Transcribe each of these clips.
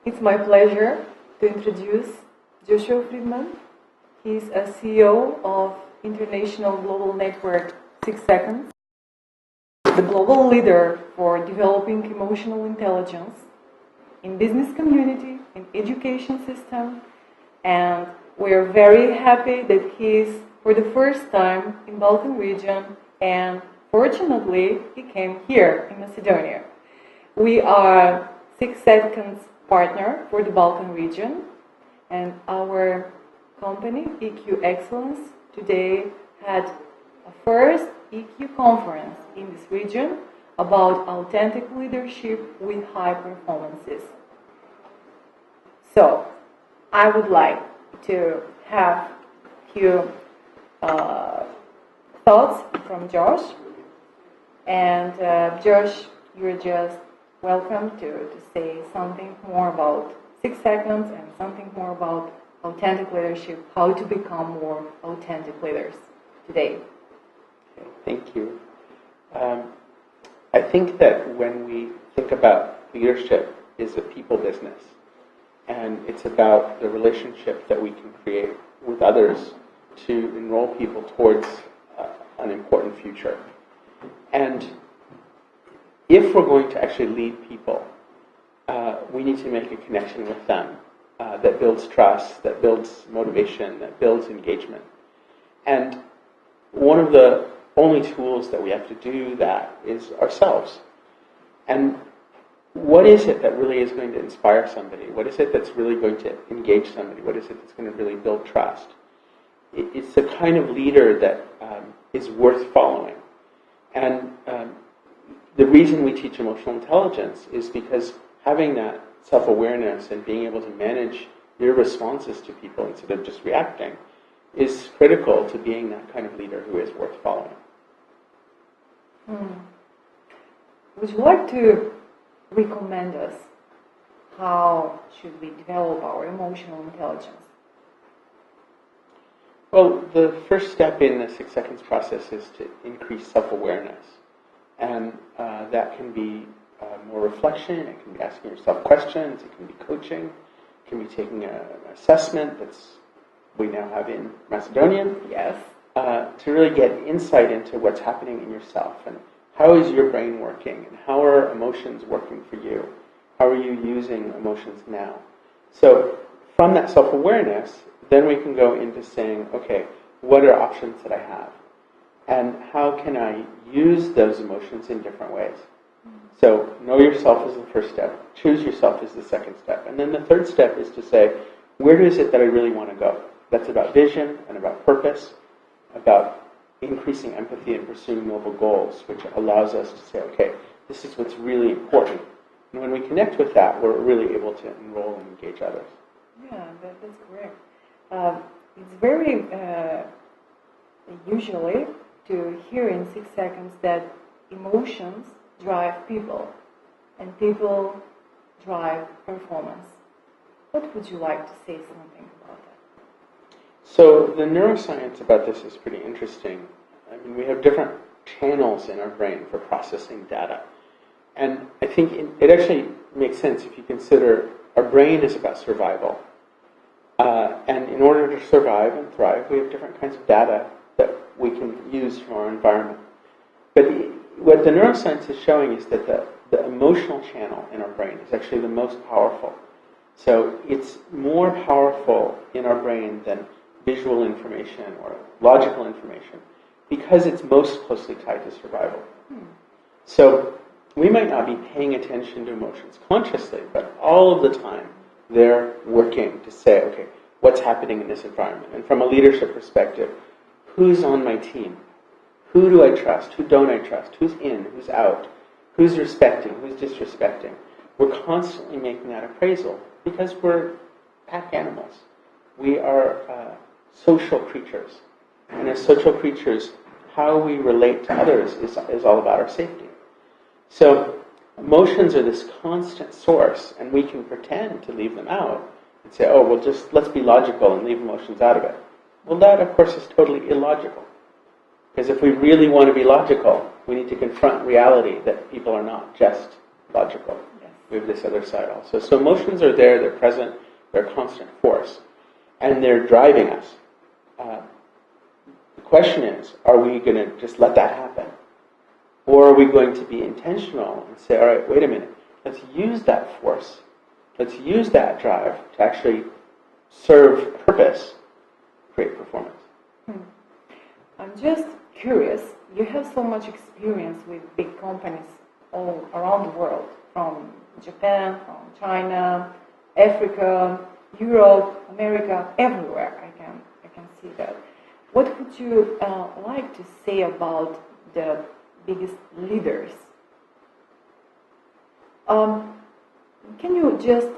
It's my pleasure to introduce Joshua Friedman. He's a CEO of International Global Network 6 Seconds, the global leader for developing emotional intelligence in business community, in education system, and we're very happy that he's for the first time in Balkan region, and fortunately he came here in Macedonia. We are 6 Seconds partner for the Balkan region, and our company, EQ Excellence, today had a first EQ conference in this region about authentic leadership with high performances. So, I would like to have a few thoughts from Josh. And Josh, you're just welcome to say something more about 6 Seconds and something more about authentic leadership, how to become more authentic leaders today. Okay, thank you. I think that when we think about leadership is a people business, and it's about the relationship that we can create with others to enroll people towards an important future. And if we're going to actually lead people, we need to make a connection with them that builds trust, that builds motivation, that builds engagement. And one of the only tools that we have to do that is ourselves. And what is it that really is going to inspire somebody? What is it that's really going to engage somebody? What is it that's going to really build trust? It's the kind of leader that is worth following. And the reason we teach emotional intelligence is because having that self-awareness and being able to manage your responses to people instead of just reacting is critical to being that kind of leader who is worth following. Would you like to recommend us how should we develop our emotional intelligence? Well, the first step in the 6 Seconds process is to increase self-awareness. And that can be more reflection, it can be asking yourself questions, it can be coaching, it can be taking an assessment that's we now have in Macedonian. Yes. To really get insight into what's happening in yourself and how is your brain working and how are emotions working for you? How are you using emotions now? So from that self-awareness, then we can go into saying, okay, what are options that I have? And how can I use those emotions in different ways? So know yourself is the first step. Choose yourself is the second step. And then the third step is to say, where is it that I really want to go? That's about vision and about purpose, about increasing empathy and pursuing noble goals, which allows us to say, okay, this is what's really important. And when we connect with that, we're really able to enroll and engage others. Yeah, that's correct. It's very usually to hear in 6 Seconds that emotions drive people and people drive performance. What would you like to say something about that? So the neuroscience about this is pretty interesting. I mean, we have different channels in our brain for processing data. And I think it actually makes sense if you consider our brain is about survival. And in order to survive and thrive, we have different kinds of data that we can use from our environment. But what the neuroscience is showing is that the emotional channel in our brain is actually the most powerful. So it's more powerful in our brain than visual information or logical information because it's most closely tied to survival. So we might not be paying attention to emotions consciously, but all of the time they're working to say, okay, what's happening in this environment? And from a leadership perspective, who's on my team? Who do I trust? Who don't I trust? Who's in? Who's out? Who's respecting? Who's disrespecting? We're constantly making that appraisal because we're pack animals. We are social creatures. And as social creatures, how we relate to others is all about our safety. So emotions are this constant source, and we can pretend to leave them out and say, oh, well, just let's be logical and leave emotions out of it. Well, that, of course, is totally illogical. Because if we really want to be logical, we need to confront reality that people are not just logical. Yes. we have this other side also. So emotions are there, they're present, they're a constant force, and they're driving us. The question is, are we going to just let that happen? Or are we going to be intentional and say, all right, wait a minute, let's use that force, let's use that drive to actually serve purpose, create performance. I'm just curious, you have so much experience with big companies all around the world, from Japan, from China, Africa, Europe, America, everywhere. I can see that. What would you like to say about the biggest leaders? Can you just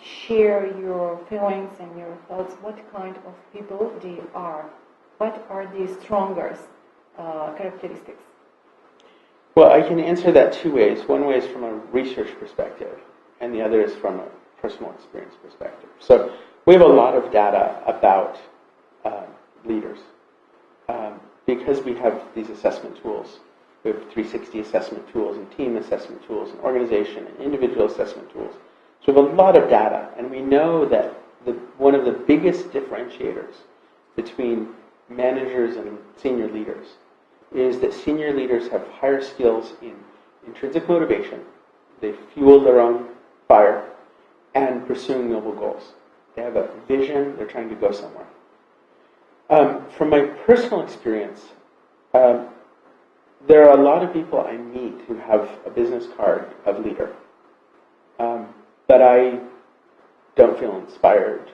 share your feelings and your thoughts? What kind of people they are? What are the strongest characteristics? Well, I can answer that two ways. One way is from a research perspective, and the other is from a personal experience perspective. So we have a lot of data about leaders because we have these assessment tools. We have 360 assessment tools and team assessment tools and organization and individual assessment tools. So we have a lot of data, and we know that one of the biggest differentiators between managers and senior leaders is that senior leaders have higher skills in intrinsic motivation, they fuel their own fire, and pursuing noble goals. They have a vision, they're trying to go somewhere. From my personal experience, there are a lot of people I meet who have a business card of leader, but I don't feel inspired.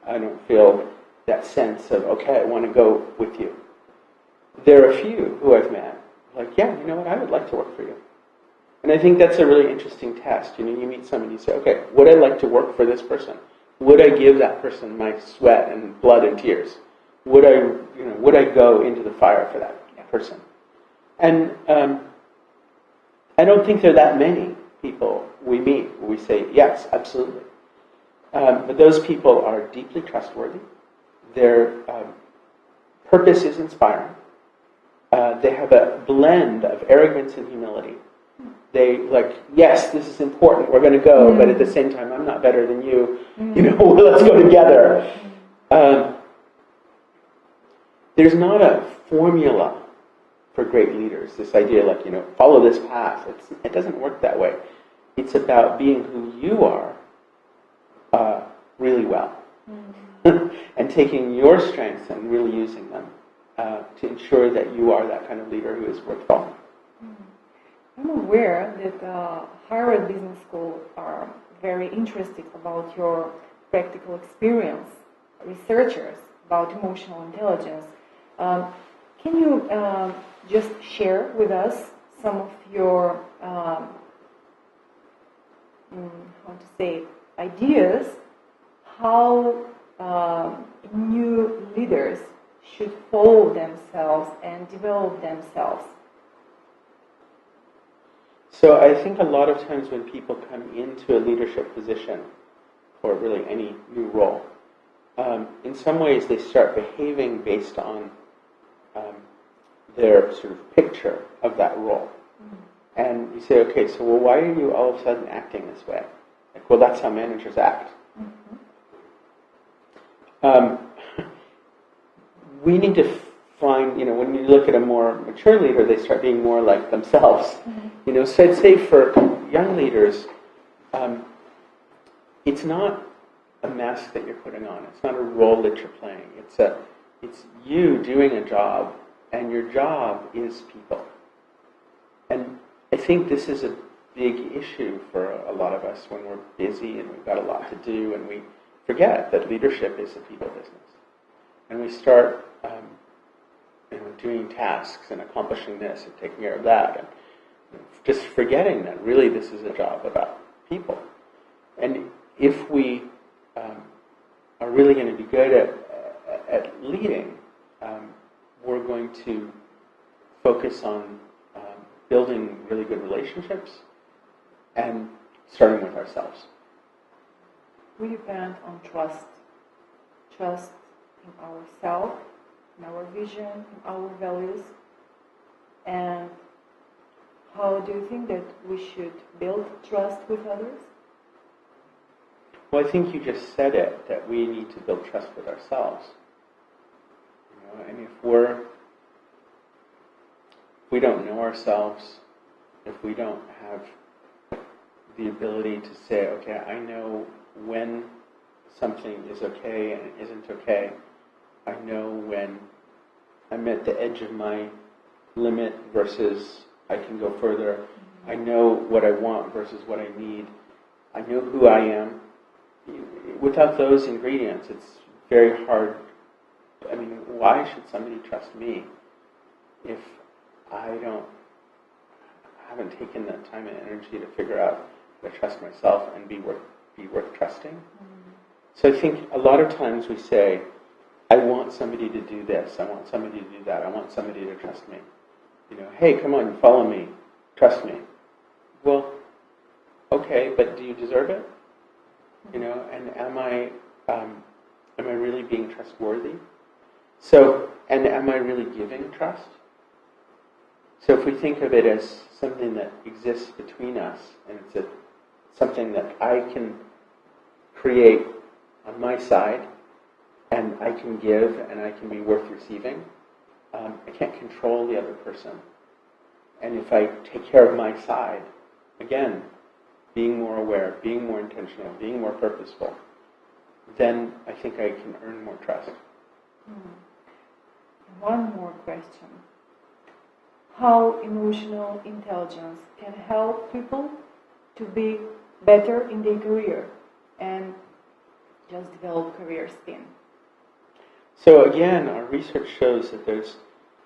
I don't feel that sense of, okay, I want to go with you. There are a few who I've met, like, yeah, you know what, I would like to work for you. And I think that's a really interesting test. You meet someone, you say, okay, would I like to work for this person? Would I give that person my sweat and blood and tears? Would I go into the fire for that person? And I don't think there are that many people we meet where we say, yes, absolutely. But those people are deeply trustworthy. Their purpose is inspiring. They have a blend of arrogance and humility. They yes, this is important, we're going to go, but at the same time, I'm not better than you. Let's go together. There's not a formula for great leaders. This idea, follow this path. It doesn't work that way. It's about being who you are really well, and taking your strengths and really using them to ensure that you are that kind of leader who is worth following. I'm aware that Harvard Business School are very interested about your practical experience, researchers about emotional intelligence. Can you just share with us some of your, ideas how new leaders should follow themselves and develop themselves? So I think a lot of times when people come into a leadership position, or really any new role, in some ways they start behaving based on their sort of picture of that role. And you say, okay, so why are you all of a sudden acting this way? That's how managers act. We need to find, when you look at a more mature leader, they start being more like themselves. So I'd say for young leaders, it's not a mask that you're putting on. It's not a role that you're playing. It's you doing a job, and your job is people. And I think this is a big issue for a lot of us when we're busy and we've got a lot to do, and we forget that leadership is a people business. And we start doing tasks and accomplishing this and taking care of that, and just forgetting that really this is a job about people. And if we are really going to be good at leading, we're going to focus on building really good relationships and starting with ourselves. We depend on trust in ourselves, in our vision, in our values, and how do you think that we should build trust with others? Well, I think you just said it, that we need to build trust with ourselves. And if we don't know ourselves, if we don't have the ability to say, okay, I know when something is okay and it isn't okay. I know when I'm at the edge of my limit versus I can go further. I know what I want versus what I need. I know who I am. Without those ingredients, it's very hard. I mean, why should somebody trust me if I haven't taken the time and energy to figure out how to trust myself and be worth trusting? So I think a lot of times we say, I want somebody to do this, I want somebody to do that, I want somebody to trust me. Hey, come on, follow me, trust me. Well, okay, but do you deserve it? And am I really being trustworthy? So, and am I really giving trust? So if we think of it as something that exists between us, and it's something that I can create on my side, and I can give, and I can be worth receiving, I can't control the other person. And if I take care of my side, again, being more aware, being more intentional, being more purposeful, then I think I can earn more trust. One more question. How emotional intelligence can help people to be better in their career and just develop career STEM? So again, our research shows that there's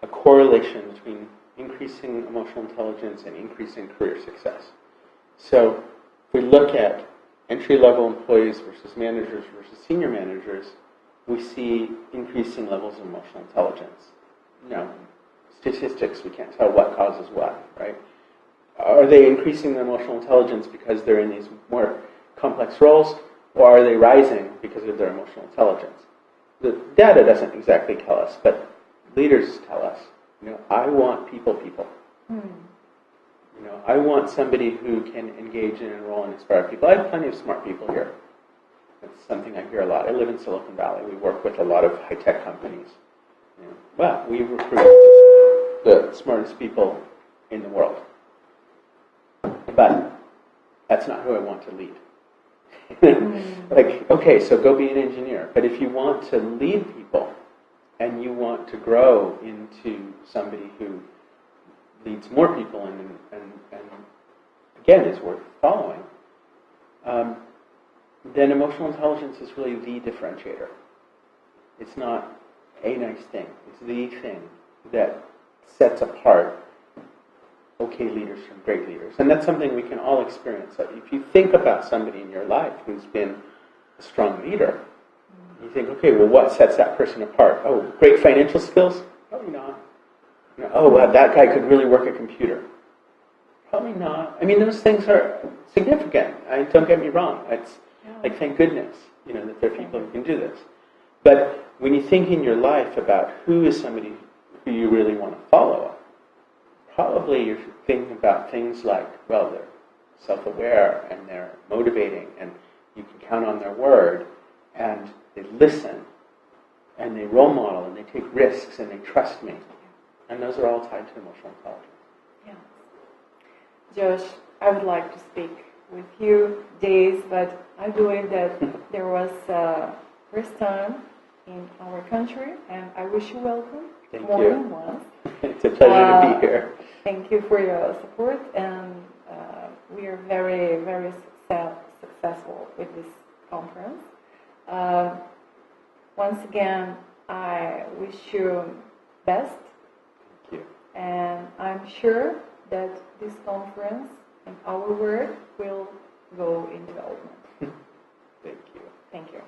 a correlation between increasing emotional intelligence and increasing career success. So if we look at entry-level employees versus managers versus senior managers, we see increasing levels of emotional intelligence. Statistics, we can't tell what causes what, right? Are they increasing their emotional intelligence because they're in these more complex roles, or are they rising because of their emotional intelligence? The data doesn't exactly tell us, but leaders tell us, I want people. I want somebody who can engage and enroll and inspire people. I have plenty of smart people here. That's something I hear a lot. I live in Silicon Valley. We work with a lot of high-tech companies. Well, we recruit the smartest people in the world. But that's not who I want to lead. Okay, so go be an engineer. But if you want to lead people and you want to grow into somebody who leads more people and again is worth following, then emotional intelligence is really the differentiator. It's not a nice thing. It's the thing that sets apart okay leaders from great leaders. And that's something we can all experience. If you think about somebody in your life who's been a strong leader, you think, okay, well, what sets that person apart? Oh, great financial skills? Probably not. Oh, well, that guy could really work a computer. Probably not. I mean, those things are significant. Don't get me wrong. It's like, thank goodness, that there are people who can do this. But when you think in your life about who is somebody who you really want to follow, probably you're thinking about things like, well, they're self-aware and they're motivating and you can count on their word and they listen and they role model and they take risks and they trust me. And those are all tied to emotional intelligence. Yeah. Josh, I would like to speak with you days, but I believe that there was first time in our country, and I wish you welcome. Thank more you. Than once. It's a pleasure to be here. Thank you for your support, and we are very, very successful with this conference. Once again, I wish you best. Thank you. And I'm sure that this conference and our work will go in development. Thank you. Thank you.